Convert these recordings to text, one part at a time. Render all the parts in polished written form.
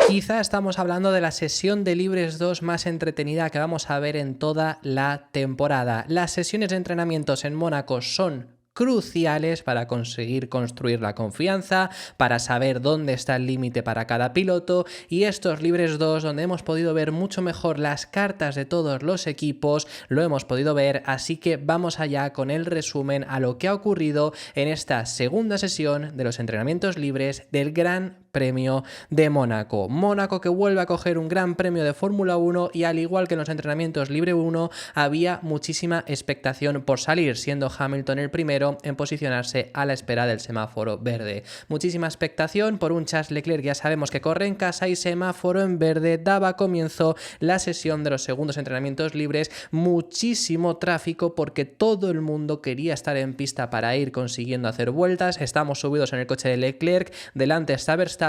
Quizá estamos hablando de la sesión de Libres 2 más entretenida que vamos a ver en toda la temporada. Las sesiones de entrenamientos en Mónaco son cruciales para conseguir construir la confianza, para saber dónde está el límite para cada piloto, y estos Libres 2 donde hemos podido ver mucho mejor las cartas de todos los equipos, lo hemos podido ver, así que vamos allá con el resumen a lo que ha ocurrido en esta segunda sesión de los entrenamientos libres del Gran Premio de Mónaco. Mónaco que vuelve a coger un Gran Premio de Fórmula 1 y al igual que en los entrenamientos Libre 1 había muchísima expectación por salir, siendo Hamilton el primero en posicionarse a la espera del semáforo verde. Muchísima expectación por un Charles Leclerc, ya sabemos que corre en casa y semáforo en verde, daba comienzo la sesión de los segundos entrenamientos libres, muchísimo tráfico porque todo el mundo quería estar en pista para ir consiguiendo hacer vueltas. Estamos subidos en el coche de Leclerc, delante está Verstappen,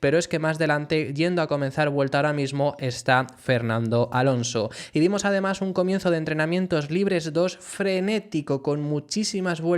pero es que más delante, yendo a comenzar vuelta ahora mismo, está Fernando Alonso. Y vimos además un comienzo de entrenamientos libres 2 frenético, con muchísimas vueltas.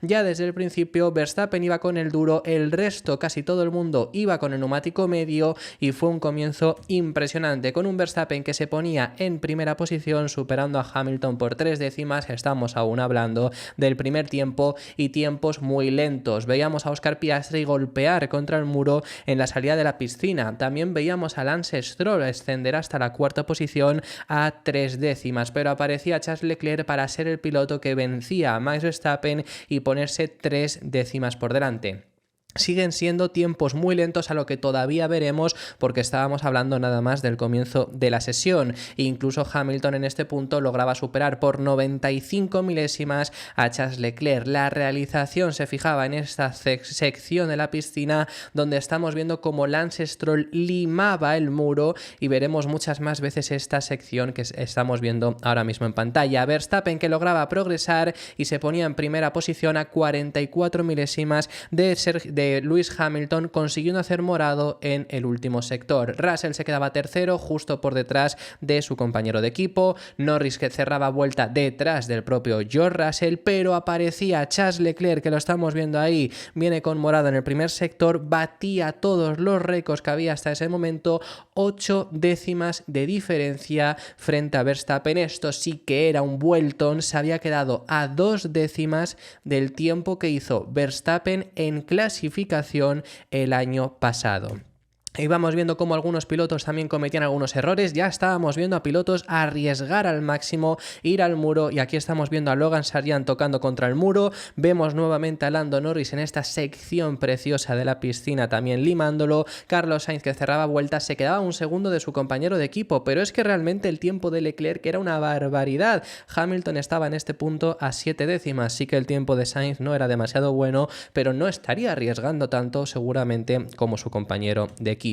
Ya desde el principio Verstappen iba con el duro, el resto, casi todo el mundo, iba con el neumático medio y fue un comienzo impresionante, con un Verstappen que se ponía en primera posición superando a Hamilton por 3 décimas. Estamos aún hablando del primer tiempo y tiempos muy lentos. Veíamos a Oscar Piastri golpear contra el muro en la salida de la piscina. También veíamos a Lance Stroll ascender hasta la cuarta posición a 3 décimas, pero aparecía Charles Leclerc para ser el piloto que vencía a Max Verstappen y ponerse 3 décimas por delante. Siguen siendo tiempos muy lentos a lo que todavía veremos porque estábamos hablando nada más del comienzo de la sesión. Incluso Hamilton en este punto lograba superar por 95 milésimas a Charles Leclerc. La realización se fijaba en esta sección de la piscina donde estamos viendo cómo Lance Stroll limaba el muro y veremos muchas más veces esta sección que estamos viendo ahora mismo en pantalla. Verstappen que lograba progresar y se ponía en primera posición a 44 milésimas de Lewis Hamilton, consiguiendo hacer morado en el último sector. Russell se quedaba tercero, justo por detrás de su compañero de equipo. Norris que cerraba vuelta detrás del propio George Russell, pero aparecía Charles Leclerc, que lo estamos viendo ahí, viene con morado en el primer sector, batía todos los récords que había hasta ese momento, 8 décimas de diferencia frente a Verstappen. Esto sí que era un vueltón, se había quedado a 2 décimas del tiempo que hizo Verstappen en clasificación el año pasado. Y vamos viendo cómo algunos pilotos también cometían algunos errores. Ya estábamos viendo a pilotos arriesgar al máximo, ir al muro, y aquí estamos viendo a Logan Sargeant tocando contra el muro. Vemos nuevamente a Lando Norris en esta sección preciosa de la piscina también limándolo. Carlos Sainz que cerraba vueltas, se quedaba un segundo de su compañero de equipo, pero es que realmente el tiempo de Leclerc era una barbaridad. Hamilton estaba en este punto a 7 décimas, sí que el tiempo de Sainz no era demasiado bueno, pero no estaría arriesgando tanto seguramente como su compañero de equipo.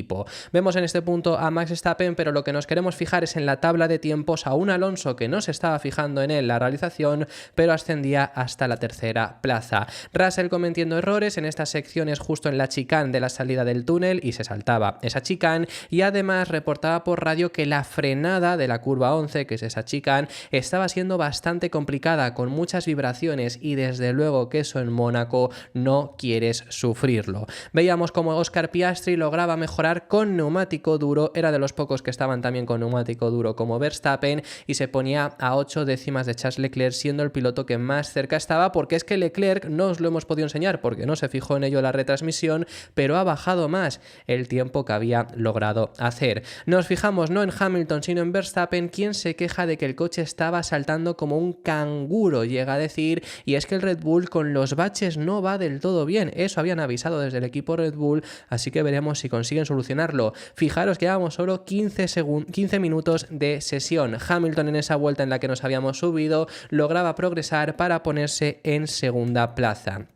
Vemos en este punto a Max Verstappen, pero lo que nos queremos fijar es en la tabla de tiempos, a un Alonso que no se estaba fijando en él la realización, pero ascendía hasta la tercera plaza. Russell cometiendo errores en estas secciones justo en la chicane de la salida del túnel y se saltaba esa chicane, y además reportaba por radio que la frenada de la curva 11, que es esa chicane, estaba siendo bastante complicada, con muchas vibraciones, y desde luego que eso en Mónaco no quieres sufrirlo. Veíamos como Oscar Piastri lograba mejorar con neumático duro, era de los pocos que estaban también con neumático duro como Verstappen, y se ponía a 8 décimas de Charles Leclerc, siendo el piloto que más cerca estaba, porque es que Leclerc no os lo hemos podido enseñar porque no se fijó en ello la retransmisión, pero ha bajado más el tiempo que había logrado hacer. Nos fijamos no en Hamilton sino en Verstappen, quien se queja de que el coche estaba saltando como un canguro, llega a decir, y es que el Red Bull con los baches no va del todo bien. Eso habían avisado desde el equipo Red Bull, así que veremos si consiguen solucionarlo. Fijaros que llevamos solo 15 minutos de sesión. Hamilton en esa vuelta en la que nos habíamos subido lograba progresar para ponerse en segunda plaza.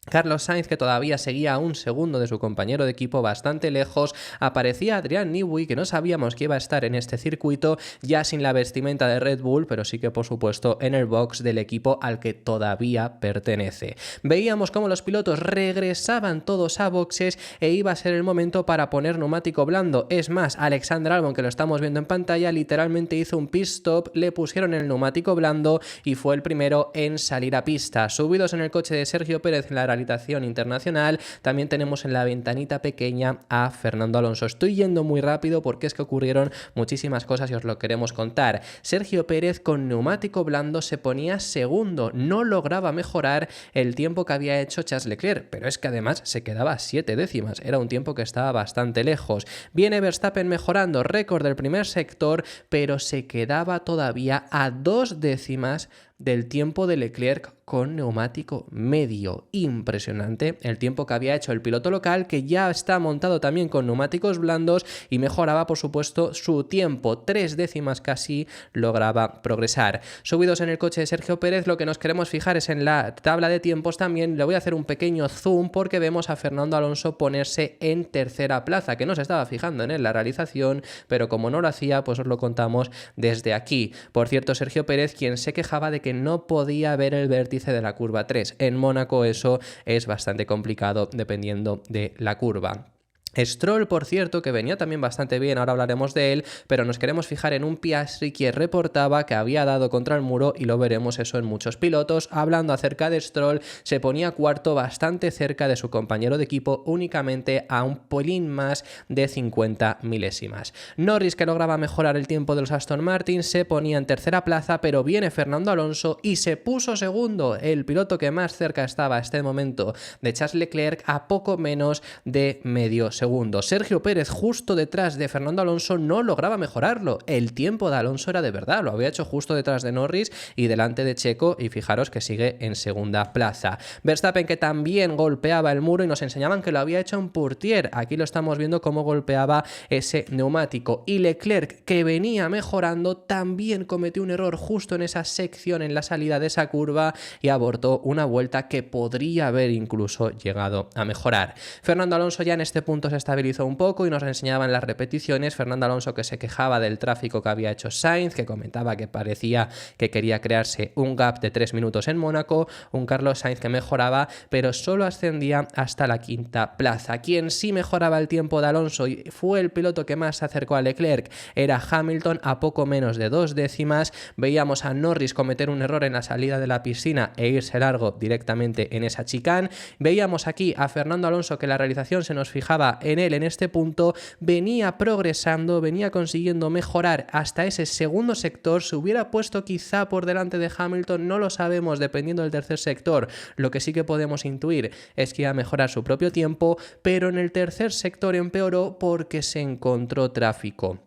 Carlos Sainz, que todavía seguía a un segundo de su compañero de equipo, bastante lejos. Aparecía Adrian Newey, que no sabíamos que iba a estar en este circuito, ya sin la vestimenta de Red Bull, pero sí que por supuesto en el box del equipo al que todavía pertenece. Veíamos cómo los pilotos regresaban todos a boxes e iba a ser el momento para poner neumático blando. Es más, Alexander Albon, que lo estamos viendo en pantalla, literalmente hizo un pit stop, le pusieron el neumático blando y fue el primero en salir a pista. Subidos en el coche de Sergio Pérez en la realización internacional, también tenemos en la ventanita pequeña a Fernando Alonso. Estoy yendo muy rápido porque es que ocurrieron muchísimas cosas y os lo queremos contar. Sergio Pérez con neumático blando se ponía segundo, no lograba mejorar el tiempo que había hecho Charles Leclerc, pero es que además se quedaba a 7 décimas, era un tiempo que estaba bastante lejos. Viene Verstappen mejorando, récord del primer sector, pero se quedaba todavía a 2 décimas del tiempo de Leclerc con neumático medio. Impresionante el tiempo que había hecho el piloto local, que ya está montado también con neumáticos blandos y mejoraba, por supuesto, su tiempo. 3 décimas casi lograba progresar. Subidos en el coche de Sergio Pérez, lo que nos queremos fijar es en la tabla de tiempos también. Le voy a hacer un pequeño zoom porque vemos a Fernando Alonso ponerse en tercera plaza, que no se estaba fijando en la realización, pero como no lo hacía, pues os lo contamos desde aquí. Por cierto, Sergio Pérez, quien se quejaba de que no podía ver el vértice de la curva 3. En Mónaco eso es bastante complicado dependiendo de la curva. Stroll, por cierto, que venía también bastante bien, ahora hablaremos de él, pero nos queremos fijar en un Piastri que reportaba que había dado contra el muro y lo veremos eso en muchos pilotos. Hablando acerca de Stroll, se ponía cuarto bastante cerca de su compañero de equipo, únicamente a un pelín más de 50 milésimas. Norris, que lograba mejorar el tiempo de los Aston Martin, se ponía en tercera plaza, pero viene Fernando Alonso y se puso segundo, el piloto que más cerca estaba a este momento de Charles Leclerc, a poco menos de medio segundo. Sergio Pérez, justo detrás de Fernando Alonso, no lograba mejorarlo. El tiempo de Alonso era de verdad, lo había hecho justo detrás de Norris y delante de Checo, y fijaros que sigue en segunda plaza. Verstappen, que también golpeaba el muro, y nos enseñaban que lo había hecho en Pourtier. Aquí lo estamos viendo cómo golpeaba ese neumático. Y Leclerc, que venía mejorando, también cometió un error justo en esa sección, en la salida de esa curva, y abortó una vuelta que podría haber incluso llegado a mejorar. Fernando Alonso ya en este punto se estabilizó un poco y nos enseñaban las repeticiones. Fernando Alonso, que se quejaba del tráfico que había hecho Sainz, que comentaba que parecía que quería crearse un gap de 3 minutos en Mónaco, un Carlos Sainz que mejoraba, pero solo ascendía hasta la quinta plaza. Quien sí mejoraba el tiempo de Alonso y fue el piloto que más se acercó a Leclerc era Hamilton, a poco menos de 2 décimas. Veíamos a Norris cometer un error en la salida de la piscina e irse largo directamente en esa chicane. Veíamos aquí a Fernando Alonso, que la realización se nos fijaba en él en este punto, venía progresando, venía consiguiendo mejorar hasta ese segundo sector. Se hubiera puesto quizá por delante de Hamilton, no lo sabemos, dependiendo del tercer sector. Lo que sí que podemos intuir es que iba a mejorar su propio tiempo, pero en el tercer sector empeoró porque se encontró tráfico.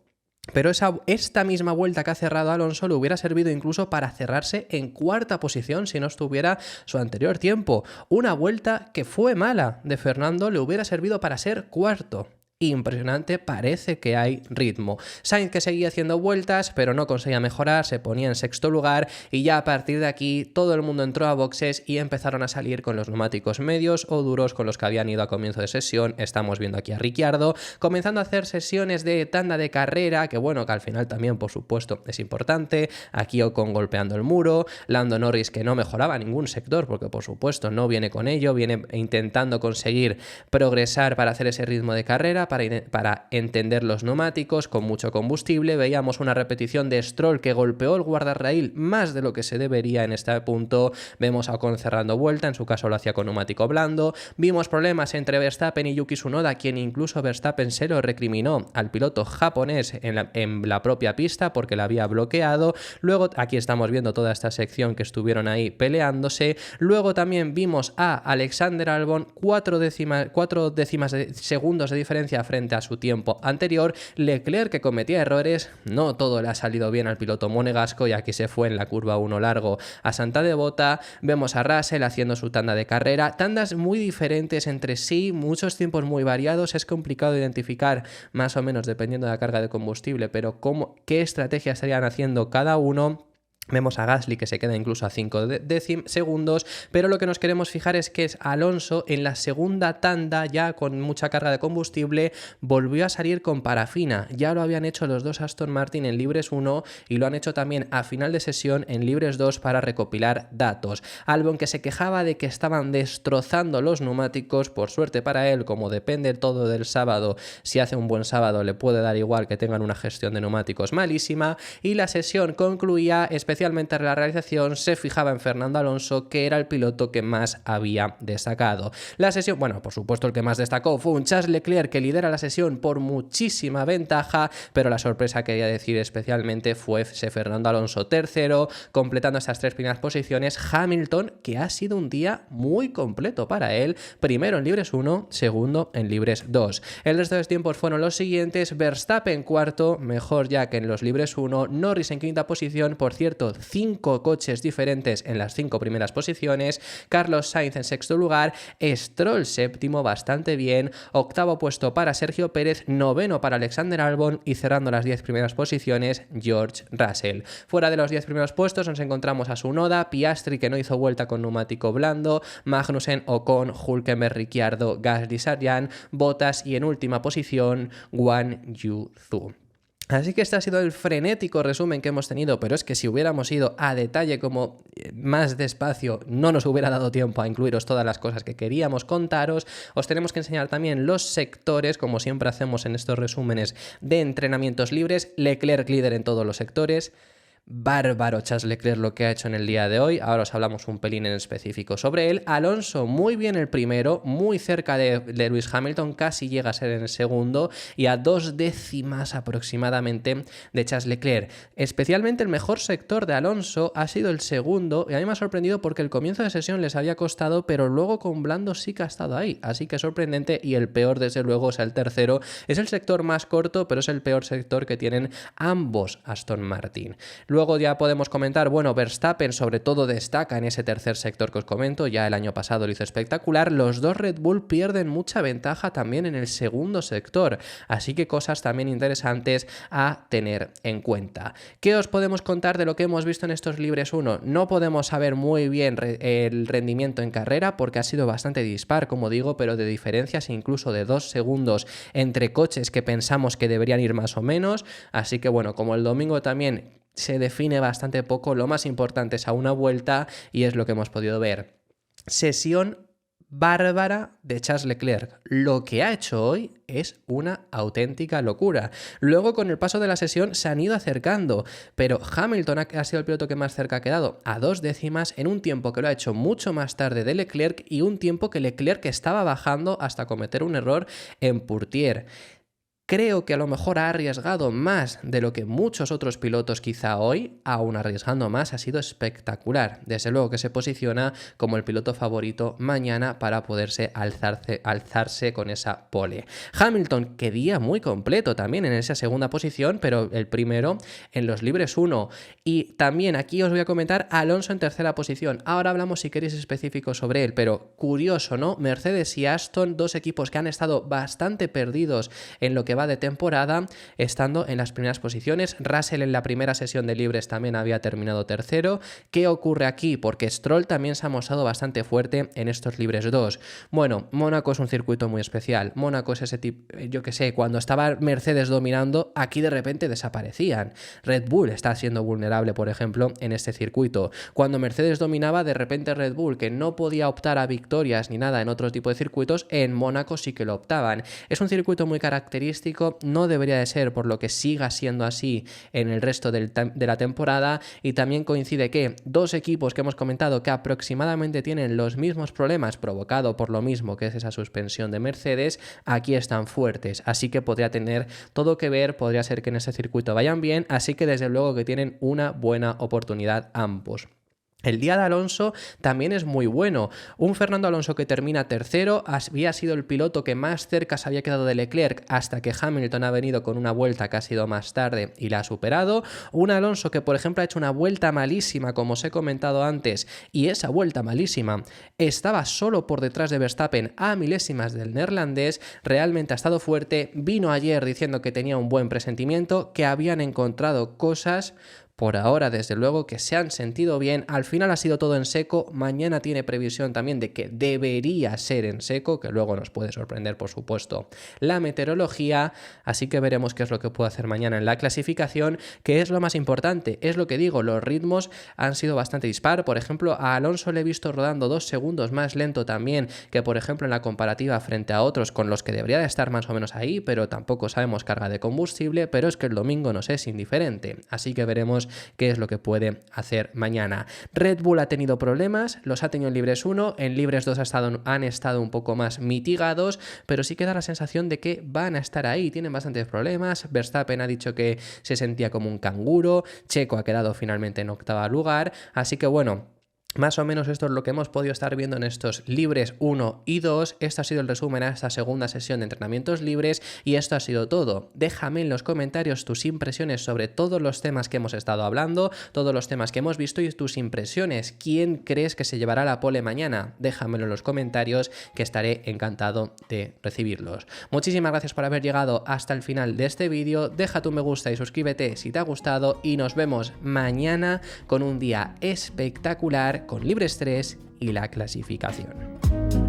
Pero esta misma vuelta que ha cerrado Alonso le hubiera servido incluso para cerrarse en cuarta posición si no estuviera su anterior tiempo. Una vuelta que fue mala de Fernando le hubiera servido para ser cuarto. Impresionante, parece que hay ritmo. Sainz, que seguía haciendo vueltas pero no conseguía mejorar, se ponía en sexto lugar, y ya a partir de aquí todo el mundo entró a boxes y empezaron a salir con los neumáticos medios o duros con los que habían ido a comienzo de sesión. Estamos viendo aquí a Ricciardo comenzando a hacer sesiones de tanda de carrera, que bueno, que al final también por supuesto es importante. Aquí Ocon golpeando el muro, Lando Norris, que no mejoraba ningún sector porque por supuesto no viene con ello, viene intentando conseguir progresar para hacer ese ritmo de carrera, para entender los neumáticos con mucho combustible. Veíamos una repetición de Stroll, que golpeó el guardarraíl más de lo que se debería en este punto. Vemos a Ocon cerrando vuelta, en su caso lo hacía con neumático blando. Vimos problemas entre Verstappen y Yuki Tsunoda, quien incluso Verstappen se lo recriminó al piloto japonés en la propia pista porque la había bloqueado. Luego aquí estamos viendo toda esta sección que estuvieron ahí peleándose. Luego también vimos a Alexander Albon 4 décimas de segundos de diferencia frente a su tiempo anterior. Leclerc, que cometía errores, no todo le ha salido bien al piloto monegasco, y aquí se fue en la curva 1 largo a Santa Devota. Vemos a Russell haciendo su tanda de carrera, tandas muy diferentes entre sí, muchos tiempos muy variados. Es complicado identificar más o menos dependiendo de la carga de combustible, pero qué estrategia estarían haciendo cada uno. Vemos a Gasly, que se queda incluso a 5 segundos, pero lo que nos queremos fijar es que Alonso en la segunda tanda, ya con mucha carga de combustible, volvió a salir con parafina. Ya lo habían hecho los dos Aston Martin en libres 1 y lo han hecho también a final de sesión en libres 2 para recopilar datos. Albon, que se quejaba de que estaban destrozando los neumáticos, por suerte para él, como depende todo del sábado, si hace un buen sábado le puede dar igual que tengan una gestión de neumáticos malísima, y la sesión concluía especialmente especialmente la realización se fijaba en Fernando Alonso, que era el piloto que más había destacado. La sesión, bueno, por supuesto el que más destacó fue un Charles Leclerc que lidera la sesión por muchísima ventaja, pero la sorpresa quería decir especialmente fue ese Fernando Alonso tercero, completando estas 3 primeras posiciones. Hamilton, que ha sido un día muy completo para él, primero en libres 1, segundo en libres 2. El resto de los tiempos fueron los siguientes: Verstappen cuarto, mejor ya que en los libres 1, Norris en quinta posición, por cierto, 5 coches diferentes en las 5 primeras posiciones, Carlos Sainz en sexto lugar, Stroll séptimo, bastante bien, octavo puesto para Sergio Pérez, noveno para Alexander Albon y cerrando las 10 primeras posiciones, George Russell. Fuera de los 10 primeros puestos nos encontramos a Tsunoda, Piastri, que no hizo vuelta con neumático blando, Magnussen, Ocon, Hülkenberg, Ricciardo, Gasly, Sargent, Bottas y en última posición Guan Yu Zhou. Así que este ha sido el frenético resumen que hemos tenido, pero es que si hubiéramos ido a detalle como más despacio, no nos hubiera dado tiempo a incluiros todas las cosas que queríamos contaros. Os tenemos que enseñar también los sectores, como siempre hacemos en estos resúmenes de entrenamientos libres. Leclerc líder en todos los sectores. Bárbaro Charles Leclerc lo que ha hecho en el día de hoy. Ahora os hablamos un pelín en específico sobre él. Alonso muy bien el primero, muy cerca de Lewis Hamilton, casi llega a ser en el segundo y a 2 décimas aproximadamente de Charles Leclerc. Especialmente el mejor sector de Alonso ha sido el segundo, y a mí me ha sorprendido porque el comienzo de sesión les había costado, pero luego con blando sí que ha estado ahí, así que sorprendente. Y el peor desde luego es el tercero. Es el sector más corto, pero es el peor sector que tienen ambos Aston Martin. Luego ya podemos comentar, bueno, Verstappen sobre todo destaca en ese tercer sector que os comento, ya el año pasado lo hizo espectacular. Los dos Red Bull pierden mucha ventaja también en el segundo sector, así que cosas también interesantes a tener en cuenta. ¿Qué os podemos contar de lo que hemos visto en estos libres 1? No podemos saber muy bien el rendimiento en carrera porque ha sido bastante dispar, como digo, pero de diferencias incluso de 2 segundos entre coches que pensamos que deberían ir más o menos, así que bueno, como el domingo también se define bastante poco, lo más importante es a una vuelta y es lo que hemos podido ver. Sesión bárbara de Charles Leclerc. Lo que ha hecho hoy es una auténtica locura. Luego, con el paso de la sesión, se han ido acercando, pero Hamilton ha sido el piloto que más cerca ha quedado, a 2 décimas, en un tiempo que lo ha hecho mucho más tarde de Leclerc y un tiempo que Leclerc estaba bajando hasta cometer un error en Pourtier. Creo que a lo mejor ha arriesgado más de lo que muchos otros pilotos quizá hoy, aún arriesgando más, ha sido espectacular. Desde luego que se posiciona como el piloto favorito mañana para poderse alzarse con esa pole. Hamilton, que día muy completo también en esa segunda posición, pero el primero en los libres 1. Y también aquí os voy a comentar Alonso en tercera posición. Ahora hablamos si queréis específicos sobre él, pero curioso, ¿no? Mercedes y Aston, 2 equipos que han estado bastante perdidos en lo que va de temporada, estando en las primeras posiciones. Russell en la primera sesión de libres también había terminado tercero. ¿Qué ocurre aquí? Porque Stroll también se ha mostrado bastante fuerte en estos libres 2. Bueno, Mónaco es un circuito muy especial. Mónaco es ese tipo, yo que sé, cuando estaba Mercedes dominando, aquí de repente desaparecían. Red Bull está siendo vulnerable, por ejemplo, en este circuito. Cuando Mercedes dominaba, de repente Red Bull, que no podía optar a victorias ni nada en otro tipo de circuitos, en Mónaco sí que lo optaban. Es un circuito muy característico, no debería de ser, por lo que siga siendo así en el resto de la temporada. Y también coincide que 2 equipos que hemos comentado que aproximadamente tienen los mismos problemas provocado por lo mismo que es esa suspensión de Mercedes, aquí están fuertes, así que podría tener todo que ver, podría ser que en ese circuito vayan bien, así que desde luego que tienen una buena oportunidad ambos. El día de Alonso también es muy bueno. Un Fernando Alonso que termina tercero, había sido el piloto que más cerca se había quedado de Leclerc hasta que Hamilton ha venido con una vuelta que ha sido más tarde y la ha superado. Un Alonso que, por ejemplo, ha hecho una vuelta malísima, como os he comentado antes, y esa vuelta malísima estaba solo por detrás de Verstappen a milésimas del neerlandés. Realmente ha estado fuerte. Vino ayer diciendo que tenía un buen presentimiento, que habían encontrado cosas. Por ahora, desde luego, que se han sentido bien. Al final ha sido todo en seco. Mañana tiene previsión también de que debería ser en seco, que luego nos puede sorprender, por supuesto, la meteorología. Así que veremos qué es lo que puede hacer mañana en la clasificación, que es lo más importante. Es lo que digo, los ritmos han sido bastante dispar. Por ejemplo, a Alonso le he visto rodando 2 segundos más lento también que, por ejemplo, en la comparativa frente a otros con los que debería de estar más o menos ahí, pero tampoco sabemos carga de combustible. Pero es que el domingo nos es indiferente. Así que veremos veremos qué es lo que puede hacer mañana. Red Bull ha tenido problemas, los ha tenido en Libres 1, en Libres 2 han estado un poco más mitigados, pero sí que da la sensación de que van a estar ahí, tienen bastantes problemas. Verstappen ha dicho que se sentía como un canguro, Checo ha quedado finalmente en octavo lugar, así que bueno, más o menos esto es lo que hemos podido estar viendo en estos Libres 1 y 2. Esto ha sido el resumen a esta segunda sesión de entrenamientos libres y esto ha sido todo. Déjame en los comentarios tus impresiones sobre todos los temas que hemos estado hablando, todos los temas que hemos visto y tus impresiones. ¿Quién crees que se llevará la pole mañana? Déjamelo en los comentarios que estaré encantado de recibirlos. Muchísimas gracias por haber llegado hasta el final de este vídeo. Deja tu me gusta y suscríbete si te ha gustado y nos vemos mañana con un día espectacular con Libres 3 y la clasificación.